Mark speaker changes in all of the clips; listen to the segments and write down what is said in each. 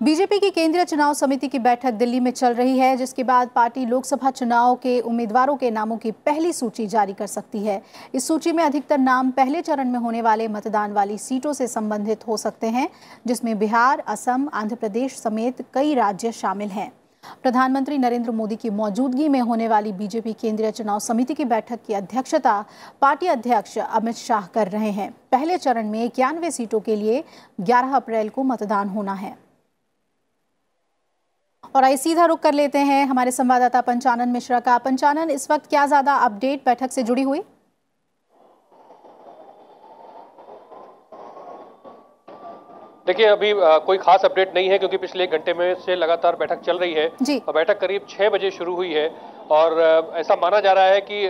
Speaker 1: BJP की केंद्रीय चुनाव समिति की बैठक दिल्ली में चल रही है, जिसके बाद पार्टी लोकसभा चुनाव के उम्मीदवारों के नामों की पहली सूची जारी कर सकती है। इस सूची में अधिकतर नाम पहले चरण में होने वाले मतदान वाली सीटों से संबंधित हो सकते हैं, जिसमें बिहार, असम, आंध्र प्रदेश समेत कई राज्य शामिल हैं। प्रधानमंत्री नरेंद्र मोदी की मौजूदगी में होने वाली बीजेपी केंद्रीय चुनाव समिति की बैठक की अध्यक्षता पार्टी अध्यक्ष अमित शाह कर रहे हैं। पहले चरण में 91 सीटों के लिए 11 अप्रैल को मतदान होना है। और आइए सीधा रुख कर लेते हैं हमारे संवाददाता पंचानन मिश्रा का। पंचानन, इस वक्त क्या ज्यादा अपडेट बैठक से जुड़ी हुई?
Speaker 2: देखिए, अभी कोई खास अपडेट नहीं है क्योंकि पिछले 1 घंटे में से लगातार बैठक चल रही है और बैठक करीब 6 बजे शुरू हुई है। और ऐसा माना जा रहा है कि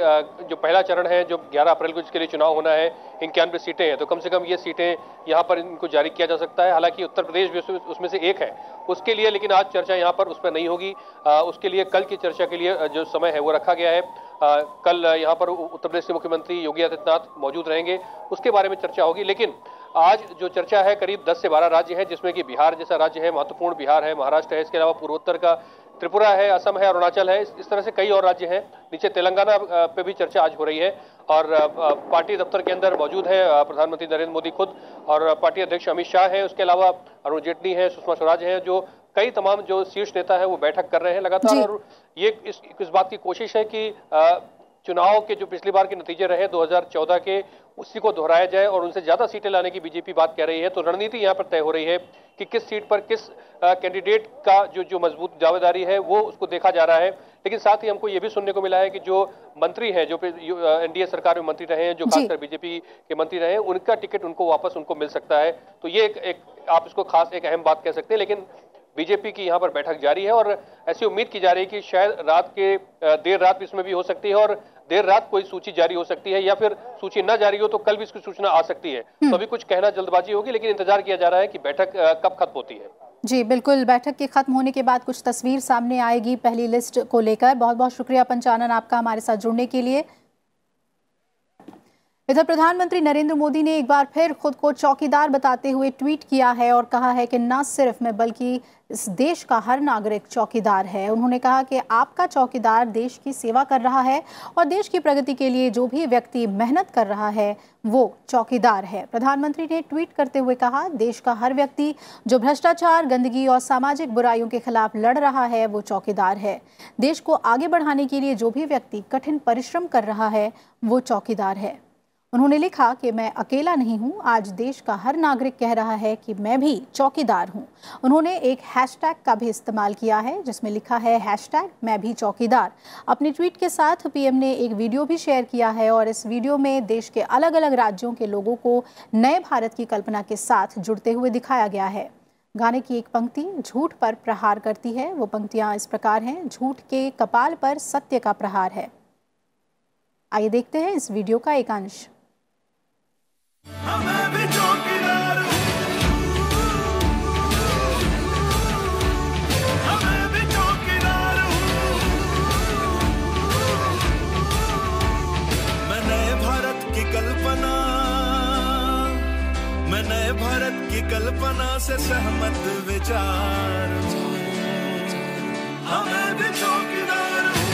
Speaker 2: जो पहला चरण है, जो 11 अप्रैल को जिसके लिए चुनाव होना है, 91 सीटें हैं, तो कम से कम ये सीटें यहाँ पर इनको जारी किया जा सकता है। हालांकि उत्तर प्रदेश भी उसमें से एक है उसके लिए, लेकिन आज चर्चा यहाँ पर उस पर नहीं होगी। उसके लिए कल की चर्चा के लिए जो समय है वो रखा गया है। कल यहाँ पर उत्तर प्रदेश के मुख्यमंत्री योगी आदित्यनाथ मौजूद रहेंगे, उसके बारे में चर्चा होगी। लेकिन आज जो चर्चा है, करीब 10 से 12 राज्य हैं, जिसमें कि बिहार जैसा राज्य है महत्वपूर्ण, बिहार है, महाराष्ट्र है, इसके अलावा पूर्वोत्तर का त्रिपुरा है, असम है, अरुणाचल है, इस तरह से कई और राज्य हैं। नीचे तेलंगाना पे भी चर्चा आज हो रही है। और पार्टी दफ्तर के अंदर मौजूद है प्रधानमंत्री नरेंद्र मोदी खुद और पार्टी अध्यक्ष अमित शाह है। उसके अलावा अरुण जेटली है, सुषमा स्वराज है, जो कई तमाम जो शीर्ष नेता है वो बैठक कर रहे हैं लगातार। और ये इस बात की कोशिश है कि चुनाव के जो पिछली बार के नतीजे रहे 2014 के, उसी को दोहराया जाए और उनसे ज्यादा सीटें लाने की बीजेपी बात कह रही है। तो रणनीति यहाँ पर तय हो रही है कि किस सीट पर किस कैंडिडेट का जो मजबूत दावेदारी है वो उसको देखा जा रहा है। लेकिन साथ ही हमको ये भी सुनने को मिला है कि जो मंत्री हैं, जो एनडीए सरकार में मंत्री रहे हैं, जो खासकर बीजेपी के मंत्री रहे हैं, उनका टिकट उनको मिल सकता है। तो ये एक आप इसको खास एक अहम बात कह सकते हैं। लेकिन बीजेपी की यहाँ पर बैठक जारी है और ऐसी उम्मीद की जा रही है कि शायद देर रात भी इसमें भी हो सकती है और देर रात कोई सूची जारी हो सकती है, या फिर सूची न जारी हो तो कल भी इसकी सूचना आ सकती है। तो अभी कुछ कहना जल्दबाजी होगी, लेकिन इंतजार किया जा रहा है कि बैठक कब खत्म होती है।
Speaker 1: जी बिल्कुल, बैठक के खत्म होने के बाद कुछ तस्वीर सामने आएगी पहली लिस्ट को लेकर। बहुत बहुत शुक्रिया पंचानन आपका हमारे साथ जुड़ने के लिए। इधर प्रधानमंत्री नरेंद्र मोदी ने एक बार फिर खुद को चौकीदार बताते हुए ट्वीट किया है और कहा है कि न सिर्फ मैं बल्कि इस देश का हर नागरिक चौकीदार है। उन्होंने कहा कि आपका चौकीदार देश की सेवा कर रहा है और देश की प्रगति के लिए जो भी व्यक्ति मेहनत कर रहा है वो चौकीदार है। प्रधानमंत्री ने ट्वीट करते हुए कहा, देश का हर व्यक्ति जो भ्रष्टाचार, गंदगी और सामाजिक बुराइयों के खिलाफ लड़ रहा है वो चौकीदार है। देश को आगे बढ़ाने के लिए जो भी व्यक्ति कठिन परिश्रम कर रहा है वो चौकीदार है। उन्होंने लिखा कि मैं अकेला नहीं हूं, आज देश का हर नागरिक कह रहा है कि मैं भी चौकीदार हूं। उन्होंने एक हैशटैग का भी इस्तेमाल किया है जिसमें लिखा है हैशटैग मैं भी चौकीदार। अपने ट्वीट के साथ पीएम ने एक वीडियो भी शेयर किया है और इस वीडियो में देश के अलग अलग राज्यों के लोगों को नए भारत की कल्पना के साथ जुड़ते हुए दिखाया गया है। गाने की एक पंक्ति झूठ पर प्रहार करती है। वो पंक्तियां इस प्रकार हैं, झूठ के कपाल पर सत्य का प्रहार है। आइए देखते हैं इस वीडियो का एक अंश।
Speaker 3: मैं भी चौकीदार हूँ, मैं भी चौकीदार हूँ। मैं नए भारत की कल्पना, मैं नए भारत की कल्पना से सहमत विचार हूँ। मैं भी चौकीदार हूँ।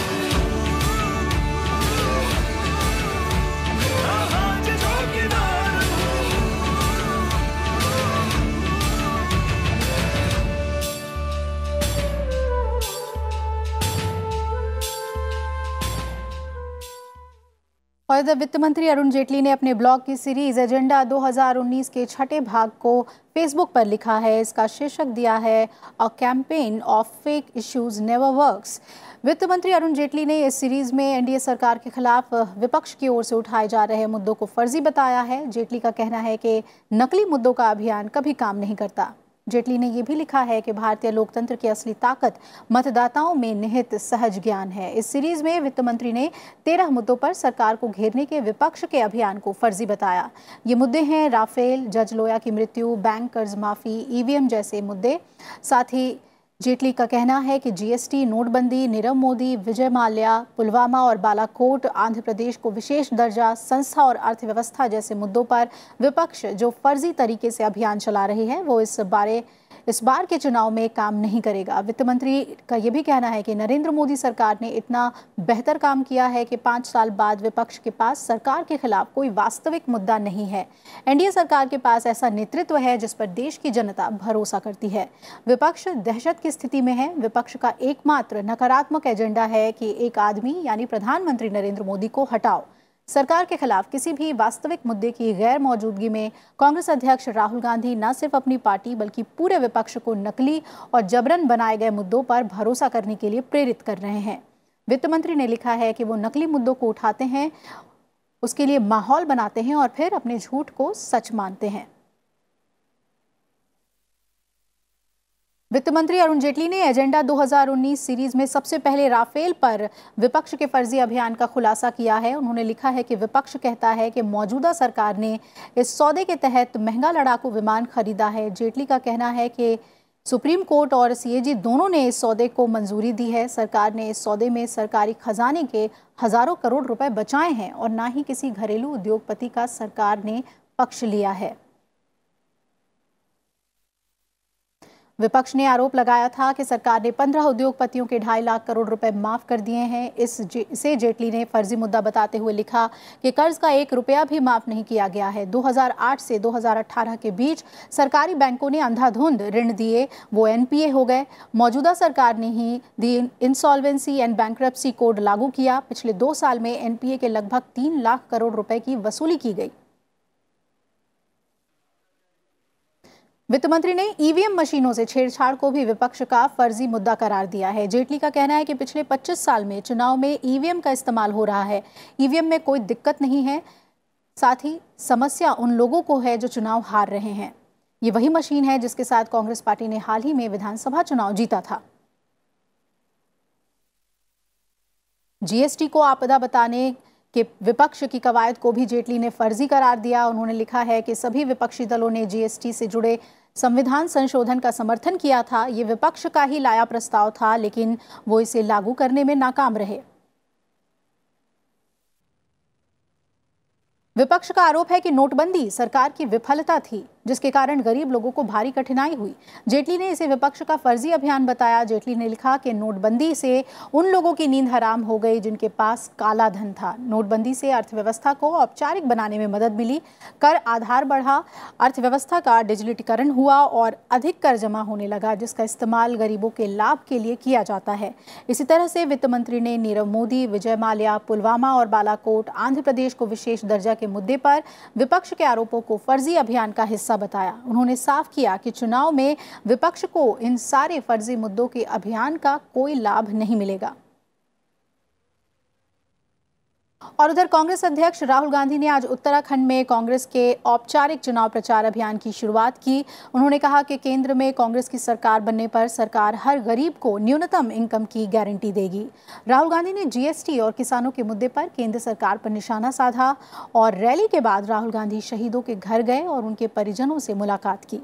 Speaker 1: और इधर वित्त मंत्री अरुण जेटली ने अपने ब्लॉग की सीरीज एजेंडा 2019 के छठे भाग को फेसबुक पर लिखा है। इसका शीर्षक दिया है a campaign of fake issues never works. वित्त मंत्री अरुण जेटली ने इस सीरीज में एनडीए सरकार के खिलाफ विपक्ष की ओर से उठाए जा रहे मुद्दों को फर्जी बताया है। जेटली का कहना है कि नकली मुद्दों का अभियान कभी काम नहीं करता। जेटली ने यह भी लिखा है कि भारतीय लोकतंत्र की असली ताकत मतदाताओं में निहित सहज ज्ञान है। इस सीरीज में वित्त मंत्री ने 13 मुद्दों पर सरकार को घेरने के विपक्ष के अभियान को फर्जी बताया। ये मुद्दे हैं राफेल, जज लोया की मृत्यु, बैंक कर्ज माफी, ईवीएम जैसे मुद्दे। साथ ही जेटली का कहना है कि जीएसटी, नोटबंदी, नीरव मोदी, विजय माल्या, पुलवामा और बालाकोट, आंध्र प्रदेश को विशेष दर्जा, संस्था और अर्थव्यवस्था जैसे मुद्दों पर विपक्ष जो फर्जी तरीके से अभियान चला रही है वो इस बारे इस बार के चुनाव में काम नहीं करेगा। वित्त मंत्री का यह भी कहना है कि नरेंद्र मोदी सरकार ने इतना बेहतर काम किया है कि 5 साल बाद विपक्ष के पास सरकार के खिलाफ कोई वास्तविक मुद्दा नहीं है। एनडीए सरकार के पास ऐसा नेतृत्व है जिस पर देश की जनता भरोसा करती है। विपक्ष दहशत की स्थिति में है। विपक्ष का एकमात्र नकारात्मक एजेंडा है कि एक आदमी यानी प्रधानमंत्री नरेंद्र मोदी को हटाओ। सरकार के खिलाफ किसी भी वास्तविक मुद्दे की गैर मौजूदगी में कांग्रेस अध्यक्ष राहुल गांधी न सिर्फ अपनी पार्टी बल्कि पूरे विपक्ष को नकली और जबरन बनाए गए मुद्दों पर भरोसा करने के लिए प्रेरित कर रहे हैं। वित्त मंत्री ने लिखा है कि वो नकली मुद्दों को उठाते हैं, उसके लिए माहौल बनाते हैं और फिर अपने झूठ को सच मानते हैं। वित्त मंत्री अरुण जेटली ने एजेंडा 2019 सीरीज में सबसे पहले राफेल पर विपक्ष के फर्जी अभियान का खुलासा किया है। उन्होंने लिखा है कि विपक्ष कहता है कि मौजूदा सरकार ने इस सौदे के तहत महंगा लड़ाकू विमान खरीदा है। जेटली का कहना है कि सुप्रीम कोर्ट और सीएजी दोनों ने इस सौदे को मंजूरी दी है। सरकार ने इस सौदे में सरकारी खजाने के हजारों करोड़ रुपए बचाए हैं और ना ही किसी घरेलू उद्योगपति का सरकार ने पक्ष लिया है। विपक्ष ने आरोप लगाया था कि सरकार ने 15 उद्योगपतियों के 2.5 लाख करोड़ रुपए माफ कर दिए हैं। इसे जेटली ने फर्जी मुद्दा बताते हुए लिखा कि कर्ज का 1 रुपया भी माफ नहीं किया गया है। 2008 से 2018 के बीच सरकारी बैंकों ने अंधाधुंध ऋण दिए, वो एनपीए हो गए। मौजूदा सरकार ने ही दी इंसॉल्वेंसी एंड बैंक्रप्सी कोड लागू किया। पिछले 2 साल में एनपीए के लगभग 3 लाख करोड़ रुपए की वसूली की गई। वित्त मंत्री ने ईवीएम मशीनों से छेड़छाड़ को भी विपक्ष का फर्जी मुद्दा करार दिया है। जेटली का कहना है कि पिछले 25 साल में चुनाव में ईवीएम का इस्तेमाल हो रहा है। ईवीएम में कोई दिक्कत नहीं है, साथ ही समस्या उन लोगों को है जो चुनाव हार रहे हैं। ये वही मशीन है जिसके साथ कांग्रेस पार्टी ने हाल ही में विधानसभा चुनाव जीता था। जीएसटी को आपदा बताने कि विपक्ष की कवायद को भी जेटली ने फर्जी करार दिया। उन्होंने लिखा है कि सभी विपक्षी दलों ने जीएसटी से जुड़े संविधान संशोधन का समर्थन किया था। ये विपक्ष का ही लाया प्रस्ताव था, लेकिन वो इसे लागू करने में नाकाम रहे। विपक्ष का आरोप है कि नोटबंदी सरकार की विफलता थी, जिसके कारण गरीब लोगों को भारी कठिनाई हुई। जेटली ने इसे विपक्ष का फर्जी अभियान बताया। जेटली ने लिखा कि नोटबंदी से उन लोगों की नींद हराम हो गई जिनके पास काला धन था। नोटबंदी से अर्थव्यवस्था को औपचारिक बनाने में मदद मिली, कर आधार बढ़ा, अर्थव्यवस्था का डिजिटलीकरण हुआ और अधिक कर जमा होने लगा, जिसका इस्तेमाल गरीबों के लाभ के लिए किया जाता है। इसी तरह से वित्त मंत्री ने नीरव मोदी, विजय माल्या, पुलवामा और बालाकोट, आंध्र प्रदेश को विशेष दर्जा के मुद्दे पर विपक्ष के आरोपों को फर्जी अभियान का हिस्सा बताया। उन्होंने साफ किया कि चुनाव में विपक्ष को इन सारे फर्जी मुद्दों के अभियान का कोई लाभ नहीं मिलेगा। और उधर कांग्रेस अध्यक्ष राहुल गांधी ने आज उत्तराखंड में कांग्रेस के औपचारिक चुनाव प्रचार अभियान की शुरुआत की। उन्होंने कहा कि केंद्र में कांग्रेस की सरकार बनने पर सरकार हर गरीब को न्यूनतम इनकम की गारंटी देगी। राहुल गांधी ने जीएसटी और किसानों के मुद्दे पर केंद्र सरकार पर निशाना साधा और रैली के बाद राहुल गांधी शहीदों के घर गए और उनके परिजनों से मुलाकात की।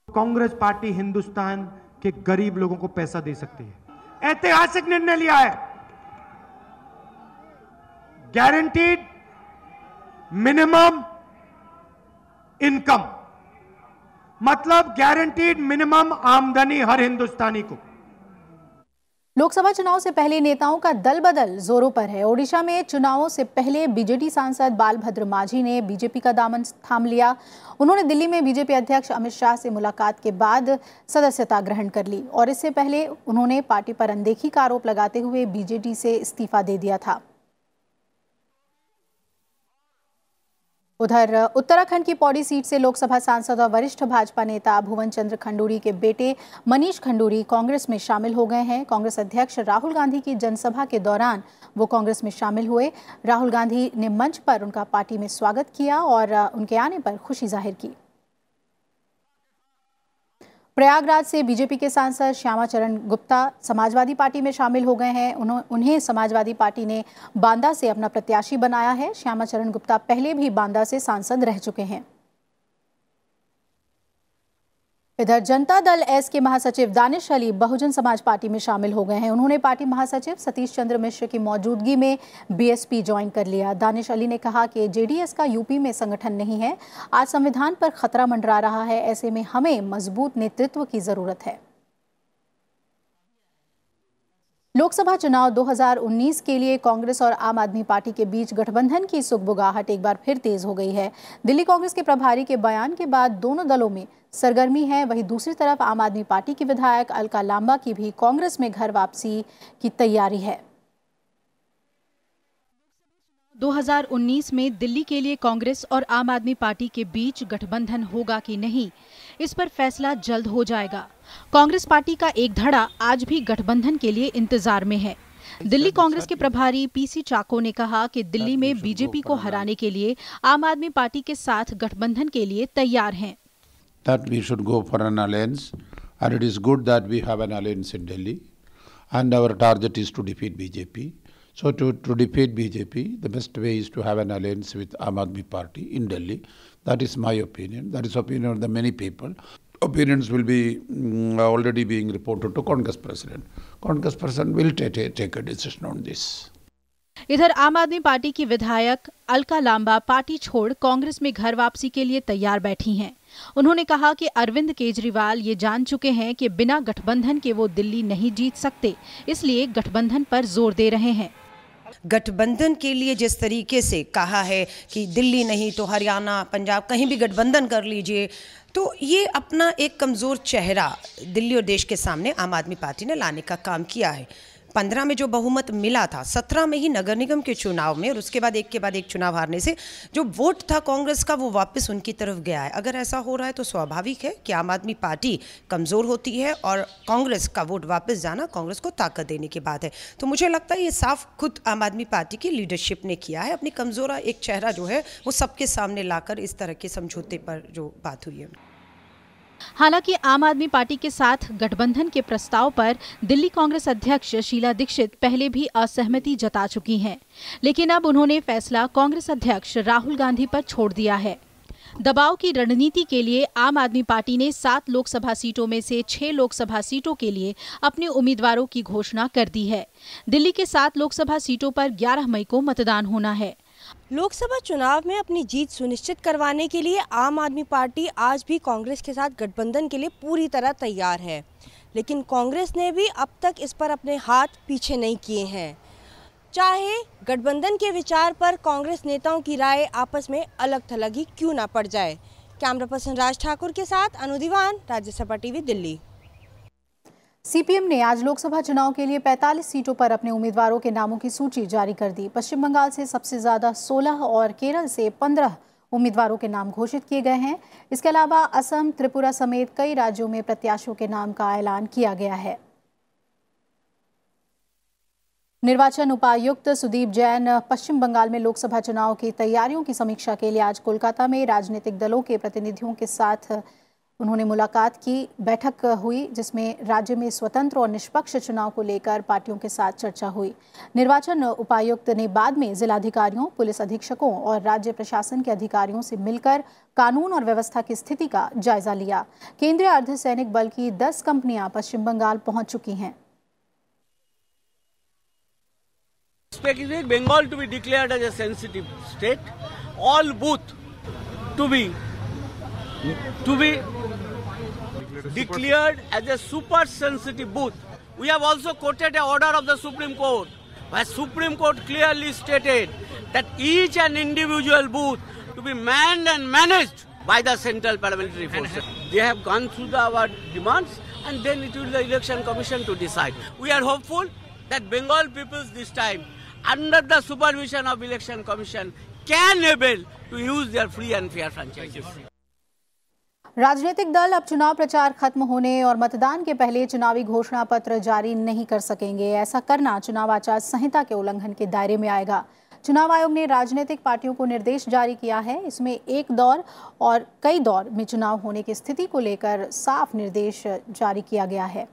Speaker 4: कांग्रेस पार्टी हिंदुस्तान के गरीब लोगों को पैसा दे सकती है। ऐतिहासिक निर्णय लिया है, गारंटीड मिनिमम इनकम, मतलब गारंटीड मिनिमम आमदनी हर हिंदुस्तानी को।
Speaker 1: लोकसभा चुनाव से पहले नेताओं का दल बदल जोरों पर है। ओडिशा में चुनावों से पहले बीजेडी सांसद बालभद्र माझी ने बीजेपी का दामन थाम लिया। उन्होंने दिल्ली में बीजेपी अध्यक्ष अमित शाह से मुलाकात के बाद सदस्यता ग्रहण कर ली और इससे पहले उन्होंने पार्टी पर अनदेखी का आरोप लगाते हुए बीजेडी से इस्तीफा दे दिया था। उधर उत्तराखंड की पौड़ी सीट से लोकसभा सांसद और वरिष्ठ भाजपा नेता भुवन चंद्र खंडूरी के बेटे मनीष खंडूरी कांग्रेस में शामिल हो गए हैं। कांग्रेस अध्यक्ष राहुल गांधी की जनसभा के दौरान वो कांग्रेस में शामिल हुए। राहुल गांधी ने मंच पर उनका पार्टी में स्वागत किया और उनके आने पर खुशी जाहिर की। प्रयागराज से बीजेपी के सांसद श्यामा चरण गुप्ता समाजवादी पार्टी में शामिल हो गए हैं। उन्हें समाजवादी पार्टी ने बांदा से अपना प्रत्याशी बनाया है। श्यामा चरण गुप्ता पहले भी बांदा से सांसद रह चुके हैं। इधर जनता दल एस के महासचिव दानिश अली बहुजन समाज पार्टी में शामिल हो गए हैं। उन्होंने पार्टी महासचिव सतीश चंद्र मिश्र की मौजूदगी में बीएसपी ज्वाइन कर लिया। दानिश अली ने कहा कि जेडीएस का यूपी में संगठन नहीं है। आज संविधान पर खतरा मंडरा रहा है, ऐसे में हमें मजबूत नेतृत्व की जरूरत है। लोकसभा चुनाव 2019 के लिए कांग्रेस और आम आदमी पार्टी के बीच गठबंधन की सुगबुगाहट एक बार फिर तेज हो गई है। दिल्ली कांग्रेस के प्रभारी के बयान के बाद दोनों दलों में सरगर्मी है। वहीं दूसरी तरफ आम आदमी पार्टी की विधायक अलका लांबा की भी कांग्रेस में घर वापसी की तैयारी है।
Speaker 5: 2019 में दिल्ली के लिए कांग्रेस और आम आदमी पार्टी के बीच गठबंधन होगा कि नहीं, इस पर फैसला जल्द हो जाएगा। कांग्रेस पार्टी का एक धड़ा आज भी गठबंधन के लिए इंतजार में है। दिल्ली कांग्रेस के प्रभारी पीसी चाको ने कहा कि दिल्ली में बीजेपी को हराने के लिए आम आदमी पार्टी के साथ गठबंधन के लिए तैयार हैं।
Speaker 6: That we should go for an alliance, and it is good that we have an alliance in Delhi, and our target is to defeat BJP. So to defeat BJP, the best way is to have an alliance with Aam Aadmi Party in Delhi. That is my opinion. That is opinion of the many people. Opinions will be already being reported to Congress President. Congress President will take a decision on this.
Speaker 5: इधर आम आदमी party की विधायक Alka Lamba party छोड़ कांग्रेस में घर वापसी के लिए तैयार बैठी हैं। उन्होंने कहा कि अरविंद केजरीवाल ये जान चुके हैं कि बिना गठबंधन के वो दिल्ली नहीं जीत सकते, इसलिए गठबंधन पर जोर दे रहे हैं।
Speaker 7: गठबंधन के लिए जिस तरीके से कहा है कि दिल्ली नहीं तो हरियाणा, पंजाब कहीं भी गठबंधन कर लीजिए, तो ये अपना एक कमज़ोर चेहरा दिल्ली और देश के सामने आम आदमी पार्टी ने लाने का काम किया है। 15 में जो बहुमत मिला था, 17 में ही नगर निगम के चुनाव में, और उसके बाद एक चुनाव हारने से जो वोट था कांग्रेस का वो वापस उनकी तरफ गया है। अगर ऐसा हो रहा है तो स्वाभाविक है कि आम आदमी पार्टी कमज़ोर होती है और कांग्रेस का वोट वापस जाना कांग्रेस को ताकत देने की बात है। तो मुझे लगता है ये साफ खुद आम आदमी पार्टी की लीडरशिप ने किया है। अपनी कमज़ोर एक चेहरा जो है वो सबके सामने लाकर इस तरह के समझौते पर जो बात हुई है।
Speaker 5: हालांकि आम आदमी पार्टी के साथ गठबंधन के प्रस्ताव पर दिल्ली कांग्रेस अध्यक्ष शीला दीक्षित पहले भी असहमति जता चुकी हैं, लेकिन अब उन्होंने फैसला कांग्रेस अध्यक्ष राहुल गांधी पर छोड़ दिया है। दबाव की रणनीति के लिए आम आदमी पार्टी ने 7 लोकसभा सीटों में से 6 लोकसभा सीटों के लिए अपने उम्मीदवारों की घोषणा कर दी है। दिल्ली के 7 लोकसभा सीटों पर 11 मई को मतदान होना है।
Speaker 8: लोकसभा चुनाव में अपनी जीत सुनिश्चित करवाने के लिए आम आदमी पार्टी आज भी कांग्रेस के साथ गठबंधन के लिए पूरी तरह तैयार है, लेकिन कांग्रेस ने भी अब तक इस पर अपने हाथ पीछे नहीं किए हैं। चाहे गठबंधन के विचार पर कांग्रेस नेताओं की राय आपस में अलग थलग ही क्यों ना पड़ जाए। कैमरा पर्सन राज ठाकुर के साथ अनु दीवान, राज्यसभा टीवी, दिल्ली।
Speaker 1: सीपीएम ने आज लोकसभा चुनाव के लिए 45 सीटों पर अपने उम्मीदवारों के नामों की सूची जारी कर दी। पश्चिम बंगाल से सबसे ज्यादा 16 और केरल से 15 उम्मीदवारों के नाम घोषित किए गए हैं। इसके अलावा असम, त्रिपुरा समेत कई राज्यों में प्रत्याशियों के नाम का ऐलान किया गया है। निर्वाचन उपायुक्त सुदीप जैन पश्चिम बंगाल में लोकसभा चुनाव की तैयारियों की समीक्षा के लिए आज कोलकाता में राजनीतिक दलों के प्रतिनिधियों के साथ उन्होंने मुलाकात की। बैठक हुई जिसमें राज्य में स्वतंत्र और निष्पक्ष चुनाव को लेकर पार्टियों के साथ चर्चा हुई। निर्वाचन उपायुक्त ने बाद में जिलाधिकारियों, पुलिस अधीक्षकों और राज्य प्रशासन के अधिकारियों से मिलकर कानून और व्यवस्था की स्थिति का जायजा लिया। केंद्रीय अर्धसैनिक बल की 10 कंपनियां पश्चिम बंगाल पहुंच चुकी हैं।
Speaker 9: Bengal to be declared as a sensitive state, all booth to be declared as a super sensitive booth. We have also quoted an order of the Supreme Court, where Supreme Court clearly stated that each and individual booth to be manned and managed by the central paramilitary forces. They have gone through our demands, and then it will be the election commission to decide. We are hopeful that Bengal peoples this time, under the supervision of election commission, can able to use their free and fair franchises.
Speaker 1: राजनीतिक दल अब चुनाव प्रचार खत्म होने और मतदान के पहले चुनावी घोषणा पत्र जारी नहीं कर सकेंगे। ऐसा करना चुनाव आचार संहिता के उल्लंघन के दायरे में आएगा। चुनाव आयोग ने राजनीतिक पार्टियों को निर्देश जारी किया है। इसमें एक दौर और कई दौर में चुनाव होने की स्थिति को लेकर साफ निर्देश जारी किया गया है।